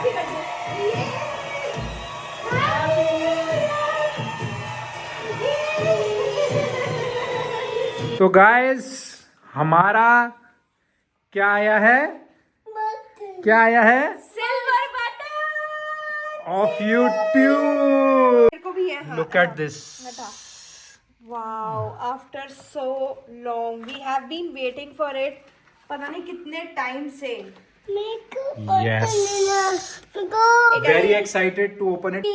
तो गाइस हमारा क्या आया है? क्या आया है? Silver button of YouTube. को भी है। हाँ, look at this. Wow, after so long we have been waiting for it. पता नहीं कितने टाइम से। Yes. Very excited to open it.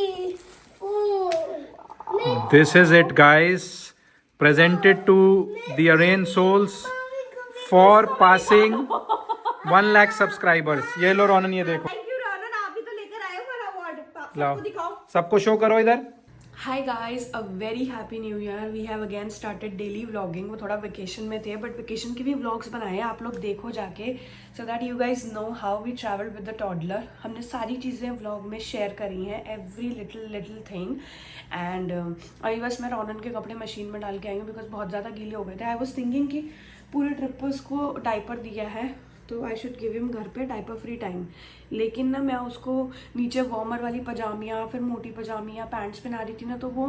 This is it, guys. Presented to the Arrain Souls for passing 1 lakh subscribers. ये लो Ronan, ये देखो। Thank you Ronan, आप भी तो लेकर आए हो मेरा अवार्ड। लाओ, सबको दिखाओ। सबको शो करो इधर। Hi guys, a very happy new year. We have again started daily vlogging. वो थोड़ा वेकेशन में थे बट वेकेशन के भी व्लॉग्स बनाए हैं, आप लोग देखो जाके, so that you guys know how we traveled with the toddler. हमने सारी चीज़ें व्लॉग में शेयर करी हैं, every little thing. एंड अभी बस मैं रोनन के कपड़े मशीन में डाल के आई हूँ बिकॉज बहुत ज़्यादा गीले हो गए थे. आई वॉज थिंकिंग कि पूरे ट्रिप पर उसको डाइपर दिया है तो आई शुड गिव हिम घर पे डाइपर फ्री टाइम, लेकिन ना मैं उसको नीचे वार्मर वाली पजामियाँ, फिर मोटी पजामियाँ, पैंट्स पहना रही थी ना, तो वो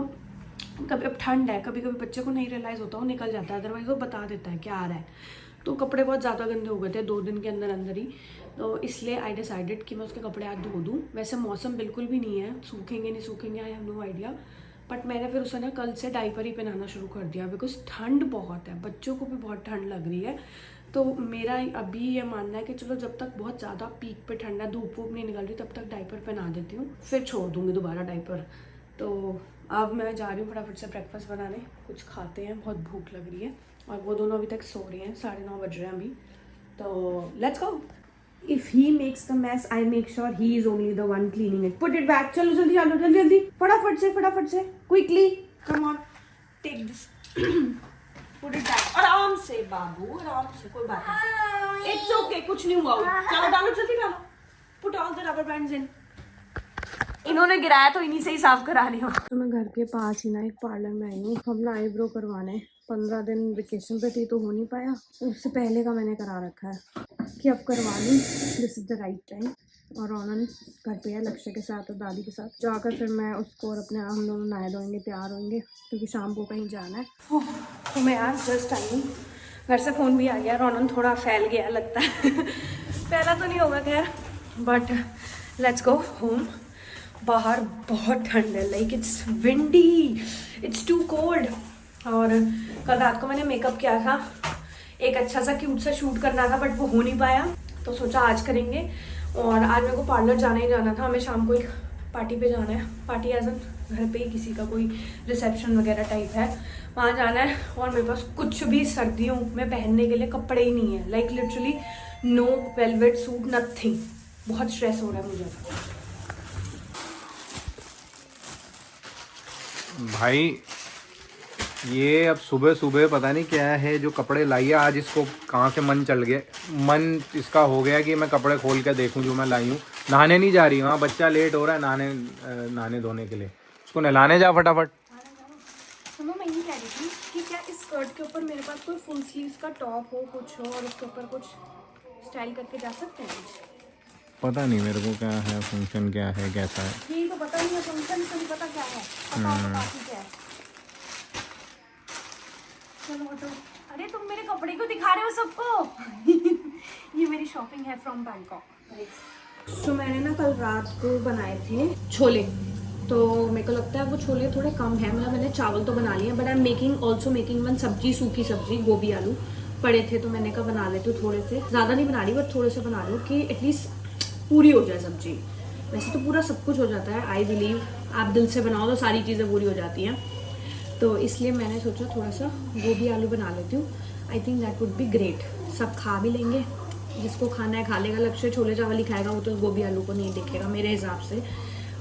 कभी, अब ठंड है, कभी कभी बच्चे को नहीं रियलाइज़ होता, वो निकल जाता है, अदरवाइज वो बता देता है क्या आ रहा है. तो कपड़े बहुत ज़्यादा गंदे हो गए थे 2 दिन के अंदर अंदर ही, तो इसलिए आई डिसाइडेड कि मैं उसके कपड़े आज धो दूँ. वैसे मौसम बिल्कुल भी नहीं है, सूखेंगे नहीं सूखेंगे I have no idea, but मैंने फिर उसे ना कल से डाइपर ही पहनाना शुरू कर दिया बिकॉज ठंड बहुत है, बच्चों को भी बहुत ठंड लग रही है. तो मेरा अभी ये मानना है कि चलो जब तक बहुत ज़्यादा पीक पे ठंडा, धूप वूप नहीं निकल रही, तब तक डाइपर पहना देती हूँ, फिर छोड़ दूँगी दोबारा डाइपर. तो अब मैं जा रही हूँ फटाफट से ब्रेकफास्ट बनाने, कुछ खाते हैं, बहुत भूख लग रही है. और वो दोनों अभी तक सो रही हैं, 9:30 बज रहे हैं अभी. तो let's go. If he makes the mess, I make sure he is only the one cleaning it. Put it back. चलो जल्दी आलो, जल्दी जल्दी, फटाफट से, quickly. Come on, take this. Put it back. आराम से बाबू, आराम से, कोई बात नहीं. It's okay, कुछ नहीं हुआ. चलो डालो, जल्दी डालो. Put all the rubber bands in. इन्होंने गिराया तो इन्हीं से ही साफ करा रही हूँ. तो मैं घर के पास ही ना एक पार्लर में आई हूँ अपना आईब्रो करवाने. 15 दिन वेकेशन पे थी तो हो नहीं पाया, उससे पहले का मैंने करा रखा है कि अब करवा लूँ. This is the right time. और रोनन घर पे है लक्ष्य के साथ और दादी के साथ. जाकर फिर मैं उसको और अपने हम लोग नहाए धोएंगे, तैयार होंगे क्योंकि शाम को कहीं जाना है. तो मैं आज जस्ट आई हूँ, घर से फ़ोन भी आ गया. रोनन थोड़ा फैल गया लगता है. पहला तो नहीं होगा खैर, बट लेट्स गो होम. बाहर बहुत ठंड है, like it's windy, it's too cold. और कल रात को मैंने मेकअप किया था, एक अच्छा सा क्यूट सा शूट करना था बट वो हो नहीं पाया, तो सोचा आज करेंगे. और आज मेरे को पार्लर जाना ही जाना था, हमें शाम को एक पार्टी पे जाना है. पार्टी एज एन घर पे ही किसी का कोई रिसेप्शन वगैरह टाइप है, वहाँ जाना है. और मेरे पास कुछ भी सर्दियों में पहनने के लिए कपड़े ही नहीं है, like literally no velvet suit, nothing. बहुत स्ट्रेस हो रहा है मुझे भाई. ये अब सुबह सुबह पता नहीं क्या है जो कपड़े लाई है आज, इसको कहाँ से मन इसका हो गया कि मैं कपड़े खोल के देखूं जो मैं लाई हूँ. नहाने नहीं जा रही, वहाँ बच्चा लेट हो रहा है नहाने धोने के लिए. उसको नहलाने जा फटाफट. सुनो, मैं ये कह रही थी कि क्या इस स्कर्ट के ऊपर मेरे पास कोई फुल स्लीव्स का टॉप हो, कुछ हो, और उसके ऊपर कुछ स्टाइल करके जा सकते हैं कुछ. पता नहीं मेरे को क्या है, फंक्शन क्या है, कैसा है, यही तो पता नहीं है. फंक्शन तो नहीं पता क्या है, पता तो बाकी क्या है. चलो हटो. अरे तुम मेरे कपड़े को दिखा रहे हो सबको. ये मेरी शॉपिंग है फ्रॉम बैंकॉक. तो मैंने ना कल रात को बनाए थे छोले, तो मेरे को लगता है वो छोले थोड़े कम है. मतलब मैंने चावल तो बना लिए, but I am also making one सब्जी, सूखी सब्जी, गोभी आलू पड़े थे तो मैंने कहा बना लेती हूँ. थोड़े से, ज़्यादा नहीं बना रही बट थोड़े से बना लूँ कि एटलीस्ट पूरी हो जाए सब्जी. वैसे तो पूरा सब कुछ हो जाता है, आई बिलीव. आप दिल से बनाओ तो सारी चीज़ें पूरी हो जाती हैं, तो इसलिए मैंने सोचा थोड़ा सा गोभी आलू बना लेती हूँ. I think that would be great. सब खा भी लेंगे, जिसको खाना है खा लेगा. लक्ष्य छोले चावल ही खाएगा, वो तो गोभी आलू को नहीं दिखेगा मेरे हिसाब से.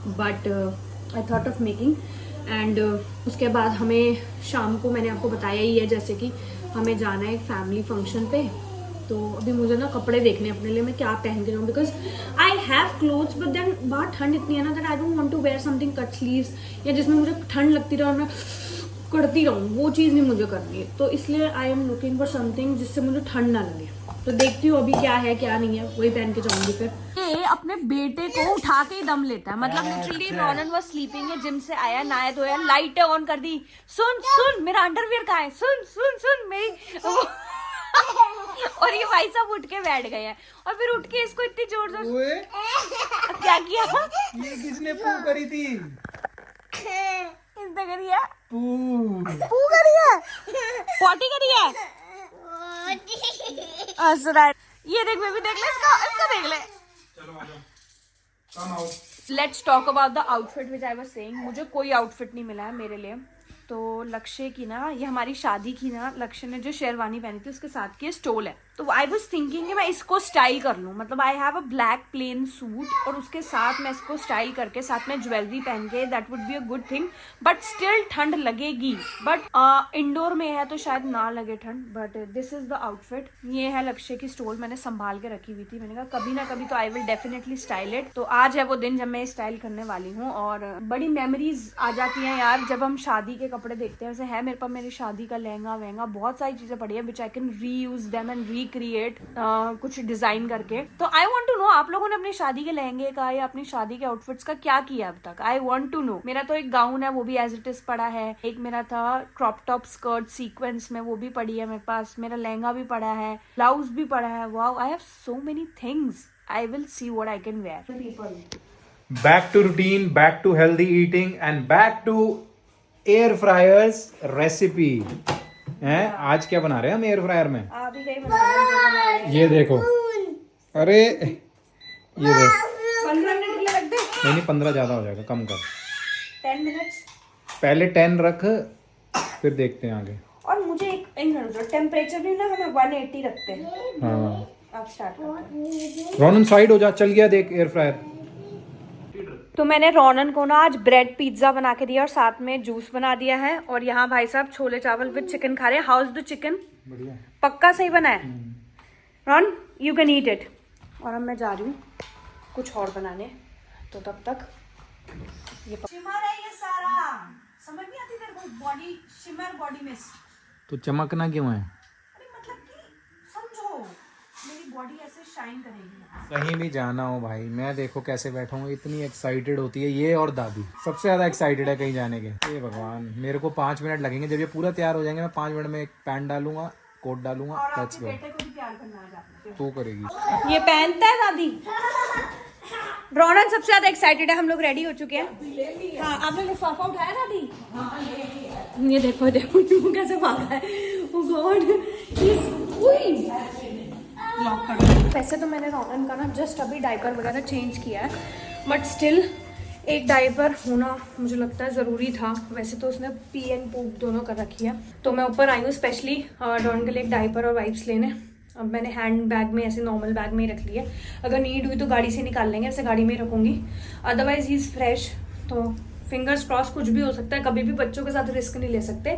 But I thought of making. And उसके बाद हमें शाम को, मैंने आपको बताया ही है, जैसे कि हमें जाना है एक फैमिली फंक्शन पे. तो अभी मुझे ना कपड़े देखने अपने लिए, मैं क्या पहन के जाऊँ, because I have clothes but then बाहर ठंड इतनी है ना that I don't want to wear something cut sleeves, या जिसमें मुझे ठंड लगती रहे और मैं करती रहूँ, वो चीज़ नहीं मुझे करनी है. तो इसलिए I am looking for something जिससे मुझे ठंड ना लगे. तो देखती हूँ अभी क्या है क्या नहीं है, वही पहन के जाऊंगी फिर। ये अपने बेटे को उठा के ही दम लेता है, मतलब लिटरली रॉनन वाज स्लीपिंग है, जिम से आया, नहाया धोया, लाइटें ऑन कर दी, सुन सुन मेरा अंडरवियर कहाँ है, सुन सुन सुन मेरी और ये भाई साहब उठ के बैठ गए हैं, और फिर उठ के इसको इतनी जोर जोर क्या किया, ये किसने पू करी थी? इसने करी है पू करी है, पॉटी करी है। ये देख बेबी, देख ले इसका देख ले। चलो आ जाओ, कम आओ। Let's talk about the outfit which I was saying. मुझे कोई आउटफिट नहीं मिला है मेरे लिए, तो लक्ष्य की ना, ये हमारी शादी की ना, लक्ष्य ने जो शेरवानी पहनी थी उसके साथ की स्टोल है, तो आई वाज थिंकिंग कि मैं इसको स्टाइल कर लूँ, मतलब I have a black plain suit और उसके साथ मैं इसको स्टाइल करके साथ में ज्वेलरी पहन के, that would be a good thing, but still ठंड लगेगी, बट इंडोर में है तो शायद ना लगे ठंड, but this is the outfit. ये है लक्ष्य की स्टोल, मैंने संभाल के रखी हुई थी, मैंने कहा कभी ना कभी तो I will definitely style it, तो आज है वो दिन जब मैं स्टाइल करने वाली हूँ, और बड़ी मेमोरीज आ जाती हैं यार जब हम शादी के कपड़े देखते हैं। वैसे है मेरे पास मेरी शादी का लहंगा वहंगा, बहुत सारी चीजें पड़ी है which I can reuse them and recreate कुछ डिजाइन करके। तो आई वांट टू नो आप लोगों ने अपनी शादी के लहंगे का या अपनी शादी के आउटफिट्स का क्या किया अब तक, आई वांट टू नो। मेरा तो एक गाउन है वो भी एज इट इज पड़ा है, एक मेरा था क्रॉप टॉप स्कर्ट सीक्वेंस में, वो भी पड़ी है मेरे पास, मेरा लहंगा भी पड़ा है, ब्लाउज भी पड़ा है, wow I have so many things, I will see what I can wear. Back to routine, back to healthy eating and back to air fryers recipe हैं। आज क्या बना रहे हैं हम एयर फ्रायर में? आप ही कहीं बना रहे हैं? ये देखो, अरे ये देख, 15 मिनट लग दे। नहीं 15 ज्यादा हो जाएगा, कम कर, 10 मिनट्स पहले 10 रख, फिर देखते हैं आगे। और मुझे एक टेम्परेचर भी ना हमें 180 रखते हैं। हाँ आप स्टार्ट करते हैं। रोनन साइड हो जा, चल गया देख एयर फ्रायर। तो मैंने रोनन को ना आज ब्रेड पिज्जा बना के दिया और साथ में जूस बना दिया है, और यहाँ भाई साहब छोले चावल विद चिकन खा रहे हैं। How is the chicken? बढ़िया, पक्का सही बना है Ron, you can eat it. और अब मैं जा रही हूँ कुछ और बनाने, तो तब तक ये शिमर है ये सारा, समझ नहीं आती तेरे को, बॉडी शिमर बॉडी मिस्ट। तो चमकना क्यों है? अरे मतलब कि समझो, मेरी बॉडी ऐसे शाइन करेगी। कहीं भी जाना हो भाई, मैं देखो कैसे बैठा हूँ, इतनी एक्साइटेड होती है ये, और दादी सबसे ज्यादा एक्साइटेड है कहीं जाने के। ये भगवान, मेरे को 5 मिनट लगेंगे, जब ये पूरा तैयार हो जाएंगे मैं 5 मिनट में एक पैंट डालूंगा, कोट डालूंगा, लेट्स गो। बेटे को भी प्यार करना है आपने तो करेगी। ये पहनता है दादी। रोनन सबसे ज्यादा एक्साइटेड है, हम लोग रेडी हो चुके हैं। हाँ आपने लिफाफा उठाया दादी? ये देखो देखो वो कैसे भागा है, ओ गॉड, लॉक कर दो। वैसे तो मैंने रोनन का ना जस्ट अभी डायपर वगैरह चेंज किया है, बट स्टिल एक डायपर होना मुझे लगता है ज़रूरी था। वैसे तो उसने पी एंड पूप दोनों कर रखी है, तो मैं ऊपर आई हूँ स्पेशली रोनन के लिए एक डायपर और वाइप्स लेने। अब मैंने हैंड बैग में, ऐसे नॉर्मल बैग में ही रख लिया, अगर नीड हुई तो गाड़ी से निकाल लेंगे, ऐसे गाड़ी में ही रखूँगी, अदरवाइज ही इज़ फ्रेश। तो फिंगर्स क्रॉस, कुछ भी हो सकता है, कभी भी बच्चों के साथ रिस्क नहीं ले सकते,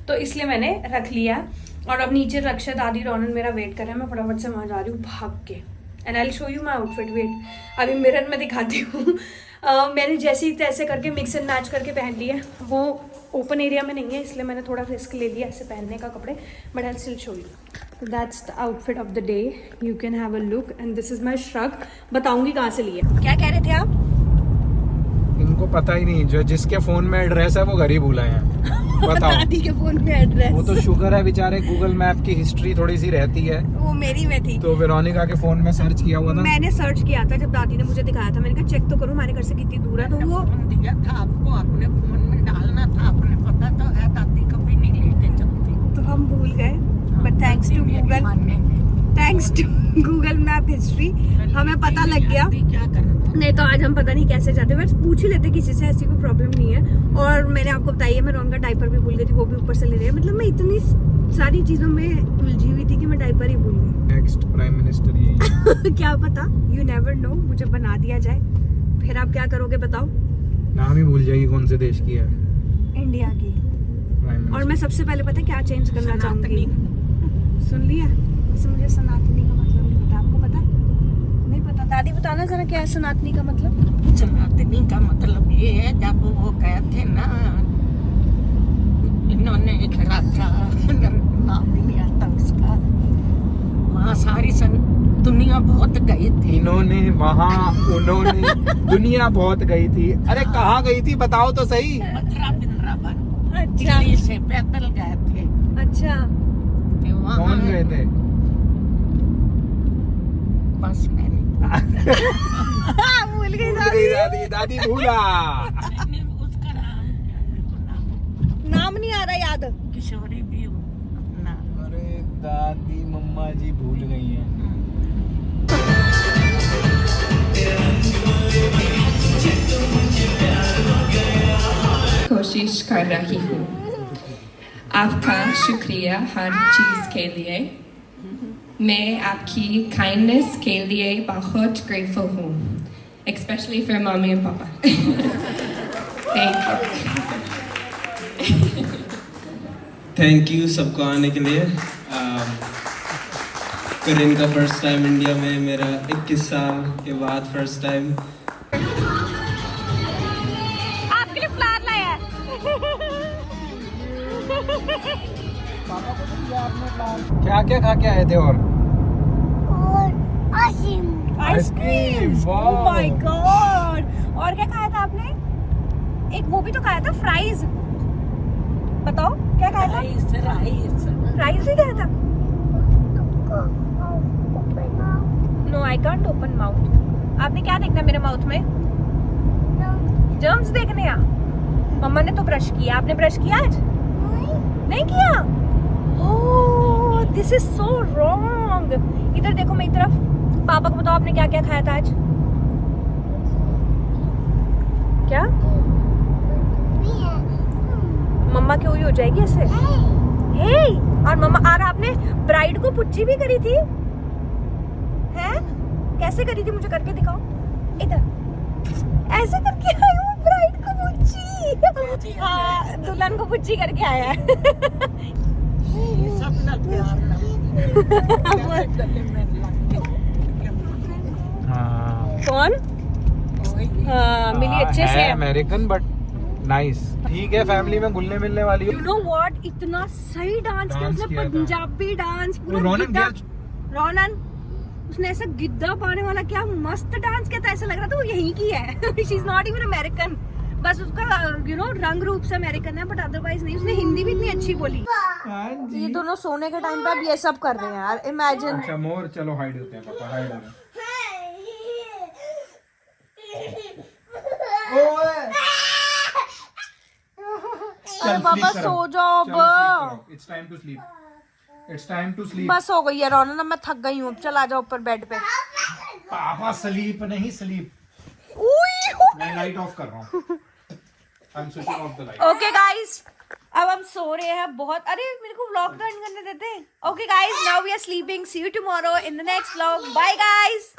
तो इसलिए मैंने रख लिया है। और अब नीचे रक्षा दादी रोनन मेरा वेट कर रहे हैं, मैं फटाफट से वहाँ जा रही हूँ भाग के, and I will show you my outfit. Wait अभी मिरर में दिखाती हूँ। मैंने जैसे ही तैसे करके मिक्स एंड मैच करके पहन लिया है, वो ओपन एरिया में नहीं है इसलिए मैंने थोड़ा रिस्क ले लिया ऐसे पहनने का कपड़े, but I still show you. That's the outfit of the day, you can have a look, and this is my shrug. बताऊंगी कहाँ से लिए। क्या कह रहे थे आप? इनको पता ही नहीं, जो जिसके फोन में एड्रेस है वो घर ही भूला है। बताओ। दादी के फोन में एड्रेस, वो तो शुक्र है बेचारे, गूगल मैप की हिस्ट्री थोड़ी सी रहती है, वो मेरी में थी, तो वेरोनिका के फोन में सर्च किया हुआ था। मैंने सर्च किया था जब दादी ने मुझे दिखाया था, मैंने कहा चेक तो करो हमारे घर से कितनी दूर है, तो वो दिया था आपको, अपने फोन में डालना था, अपने पता तो है, दादी कभी नहीं लेके चलती, तो हम भूल गए, but thanks to Google, thanks to Google map history हमें पता लग गया। क्या करना, नहीं तो आज हम पता नहीं कैसे जाते, बस पूछ ही लेते किसी से, ऐसी कोई प्रॉब्लम नहीं है। और मैंने आपको बताया मैं रोन का डायपर भी भूल गई थी, वो भी ऊपर से ले रही है, मतलब मैं इतनी सारी चीजों में उलझी हुई थी कि मैं डायपर ही भूल गई। नेक्स्ट प्राइम मिनिस्टर यही। क्या पता, यू नेवर नो, मुझे बना दिया जाए, फिर आप क्या करोगे बताओ? नाम ही भूल जाएगी कौन से देश की है, इंडिया की। प्राइम और मैं सबसे पहले पता क्या चेंज करना चाहूंगी, सुन लिया, वैसे मुझे सनातनी का मतलब नहीं पता, आपको पता? नहीं पता? दादी बताना जरा क्या है सनातनी का मतलब? सनातनी का मतलब ये है, जब वो गए थे ना, इन्होंने एक राजा, नाम नहीं आता उसका, हाँ सारी दुनिया बहुत गई थी। इन्होंने वहाँ उन्होंने दुनिया बहुत गई थी। अरे कहाँ गई थी बताओ तो सही। मथुरा वृंदावन अच्छा दिल्ली से पैदल गए थे। अच्छा फिर वहाँ कौन गए थे? बस में भूल गई भूल गई दादी, दादी भूला। उसका नाम नहीं आ रहा याद। किशोरी भी अपना अरे दादी मम्मा जी भूल गई हैं। कोशिश कर रही हूँ। आपका शुक्रिया हर चीज़ के लिए। मैं आपकी काइंडनेस के लिए बहुत ग्रेटफुल हूँ, especially for mommy and papa. Thank you. Thank you सबको आने के लिए। करीन का फर्स्ट टाइम इंडिया में, मेरा 21 साल के बाद फर्स्ट टाइम। आपके लिए फ्लावर लाया है। क्या क्या खा के आए थे? और आइसक्रीम। Oh my God. और क्या खाया था आपने? एक वो भी तो खाया था, फ्राइज। बताओ क्या खाया था? फ्राइज भी खाया था। No I can't open mouth. आपने क्या देखना मेरे माउथ में? जर्म्स देखने हैं। मम्मा ने तो ब्रश किया, आपने ब्रश किया आज? नहीं किया। Oh this is so wrong. इधर देखो मेरी तरफ। पापा को बताओ आपने क्या क्या खाया था आज? क्या? मम्मा क्यों हो जाएगी ऐसे? हे और मम्मा, और आपने ब्राइड को पुच्ची भी करी थी? हैं? कैसे करी थी? मुझे करके दिखाओ। इधर ऐसे करके आई हूँ ब्राइड को पुच्ची। हाँ दुल्हन को पुच्ची करके आया है। सब ना प्यार ना गले में लग के। हाँ कौन? हाँ मिली अच्छे से। American but nice. ठीक है, फैमिली में घुलने मिलने वाली हो। यू नो व्हाट, इतना सही डांस किया डांस उसने, किया था। पंजाबी डांस पूरा। रोनन गिद्दा- क्या? रोनन उसने ऐसा गिद्दा पाने वाला क्या मस्त डांस किया था। ऐसा लग रहा था वो यहीं की है। She is not even American. बस उसका यू नो रंग रूप से अमेरिकन है, बट अदरवाइज नहीं। उसने हिंदी भी इतनी अच्छी बोली। ये दोनों सोने के टाइम पे अब ये सब कर रहे हैं यार। इमेजिन। अच्छा मोर, चलो हाइड होते हैं पापा, हाइड हो गए। अरे बाबा सो जाओ अब। It's time to sleep, it's time to sleep. बस हो गई है रोनन, अब मैं थक गई हूँ। अब चल आ जाओ ऊपर बेड पे। पापा स्लीप नहीं, स्लीप। मैं लाइट ऑफ कर रहा हूँ। I am switching off the light. Okay guys, अब हम सो रहे हैं बहुत। अरे मेरे को व्लॉग तो एंड करने देते। Okay guys, now we are sleeping. See you tomorrow in the next vlog. Bye guys.